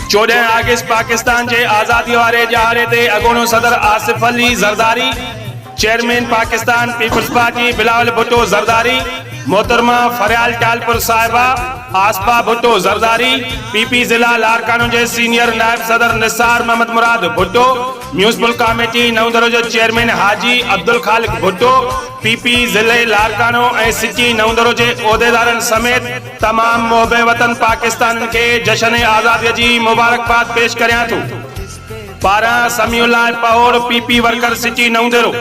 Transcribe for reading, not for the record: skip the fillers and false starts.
14 अगस्त पाकिस्तान के आज़ादी वाले जहारे ते अगोनो सदर आसिफ अली जरदारी, चेयरमैन पाकिस्तान पीपल्स पार्टी बिलावल भुट्टो जरदारी, मोहतरमा फरियाल टालपुर साहिबा आसपा भुट्टो जरदारी, पीपी जिला लारकानो के सीनियर नायब सदर निसार मोहम्मद मुराद भुट्टो, म्यूनिसिपल कमेटी नवदरो जो चेयरमैन हाजी अब्दुल खालिक भुट्टो, पीपी जिले लारकानो ए सिटी नवदरो के ओहदेदारन समेत तमाम मोहबे वतन पाकिस्तान के जश्न आज़ादी जी मुबारकबाद पेश कर्यां थो। पारा समीउल्लाह पहोड़ पीपी वर्कर सिटी नवदरो।